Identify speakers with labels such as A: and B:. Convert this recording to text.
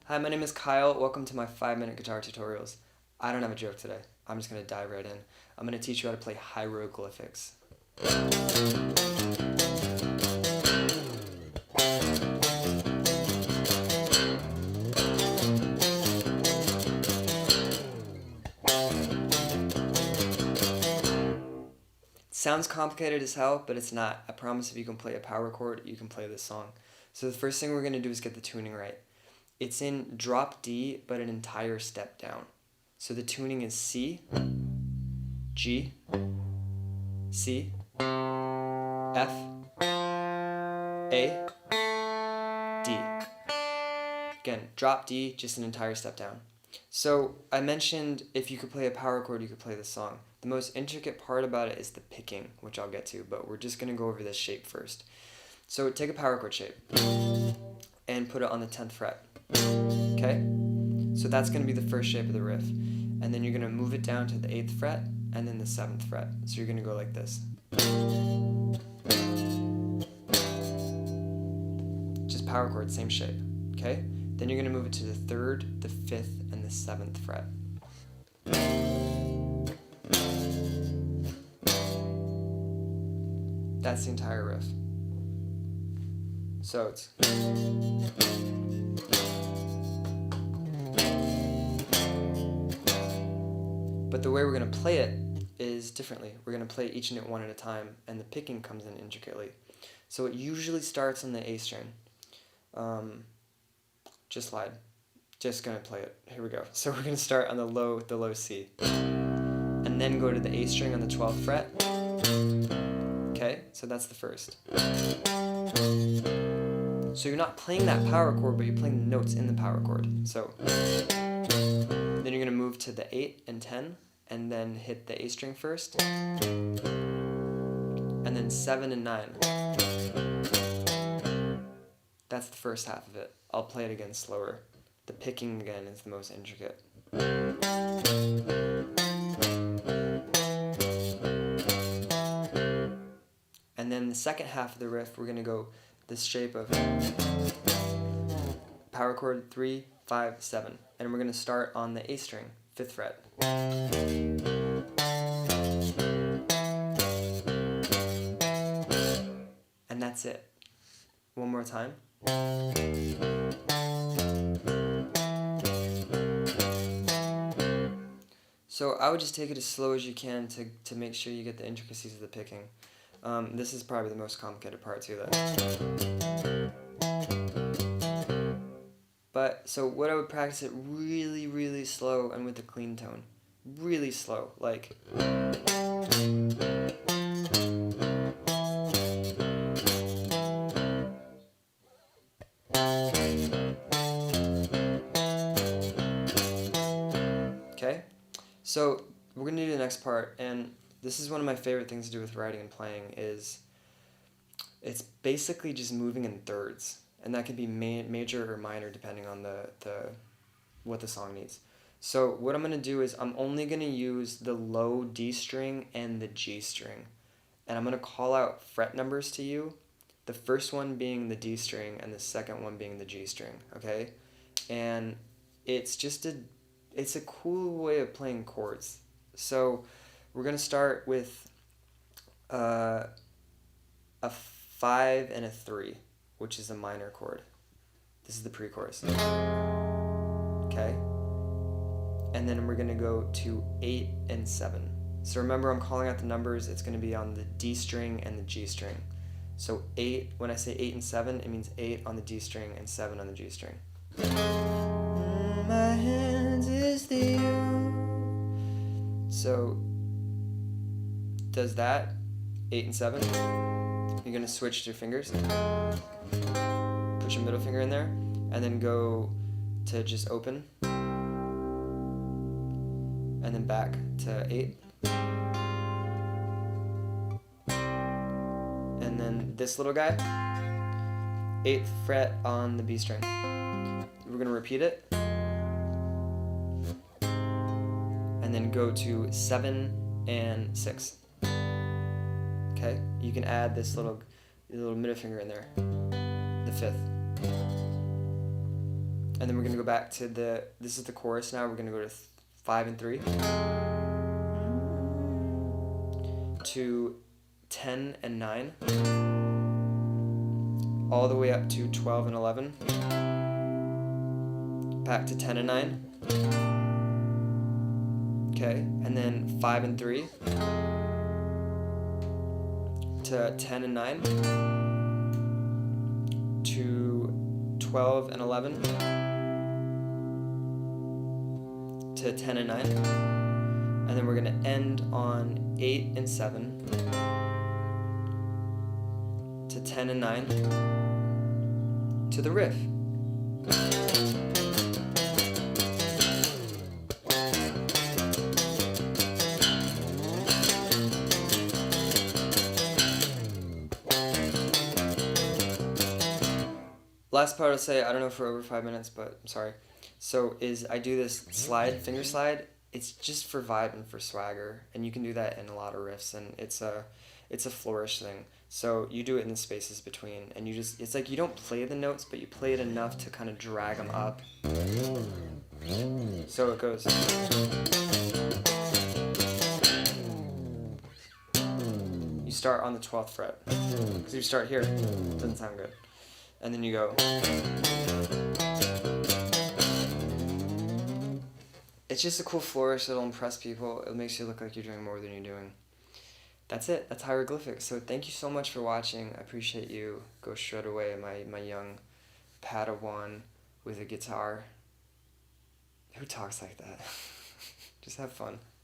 A: Hi, my name is Kyle. Welcome to my 5-minute guitar tutorials. I don't have a joke today. I'm just going to dive right in. I'm going to teach you how to play hieroglyphics. Sounds complicated as hell, but it's not. I promise if you can play a power chord, you can play this song. So the first thing we're going to do is get the tuning right. It's in drop D, but an entire step down. So the tuning is C, G, C, F, A, D. Again, drop D, just an entire step down. So I mentioned if you could play a power chord, you could play this song. The most intricate part about it is the picking, which I'll get to, but we're just going to go over this shape first. So take a power chord shape and put it on the 10th fret. Okay? So that's going to be the first shape of the riff. And then you're going to move it down to the 8th fret and then the 7th fret. So you're going to go like this. Just power chord, same shape. Okay? Then you're going to move it to the 3rd, the 5th, and the 7th fret. That's the entire riff. So it's... But the way we're going to play it is differently. We're going to play each note one at a time, and the picking comes in intricately. So it usually starts on the A string. Just lied. Just going to play it. Here we go. So we're going to start on the low C. And then go to the A string on the 12th fret. Okay, so that's the first. So you're not playing that power chord, but you're playing the notes in the power chord. So then you're going to move to the 8 and 10, and then hit the A string first, and then 7 and 9. That's the first half of it. I'll play it again slower. The picking again is the most intricate. And then the second half of the riff, we're going to go this shape of power chord 3, 5, 7. And we're going to start on the A string, 5th fret. And that's it. One more time. So I would just take it as slow as you can to make sure you get the intricacies of the picking. This is probably the most complicated part too, though. But, so what I would practice it really, really slow and with a clean tone. Really slow, like... Okay? So, we're going to do the next part, and this is one of my favorite things to do with writing and playing, is it's basically just moving in thirds. And that can be major or minor depending on what the song needs. So what I'm going to do is I'm only going to use the low D string and the G string. And I'm going to call out fret numbers to you. The first one being the D string and the second one being the G string. Okay? And it's just it's a cool way of playing chords. So we're going to start with a 5 and a 3, which is a minor chord. This is the pre-chorus. Okay? And then we're going to go to 8 and 7. So remember, I'm calling out the numbers. It's going to be on the D string and the G string. So 8, when I say 8 and 7, it means 8 on the D string and 7 on the G string. My hands is the you. So, does that, 8 and 7. You're going to switch your fingers. Put your middle finger in there. And then go to just open. And then back to 8. And then this little guy. 8th fret on the B string. We're going to repeat it. And then go to 7 and 6. Okay, you can add this little middle finger in there, the 5th. And then we're going to go back to this is the chorus now. We're going to go to 5 and 3 to 10 and 9, all the way up to 12 and 11, back to 10 and 9, okay, and then 5 and 3 to 10 and 9 to 12 and 11 to 10 and 9, and then we're going to end on 8 and 7 to 10 and 9 to the riff. Last part I'll say, I don't know for over 5 minutes, but I'm sorry. So is I do this slide, finger slide. It's just for vibe and for swagger, and you can do that in a lot of riffs, and it's a flourish thing. So you do it in the spaces between, and it's like you don't play the notes, but you play it enough to kind of drag them up. So it goes. You start on the 12th fret, because you start here, it doesn't sound good. And then you go. It's just a cool flourish. It'll impress people. It makes you look like you're doing more than you're doing. That's it. That's Hieroglyphics. So thank you so much for watching. I appreciate you. Go shred away my young Padawan with a guitar. Who talks like that? Just have fun.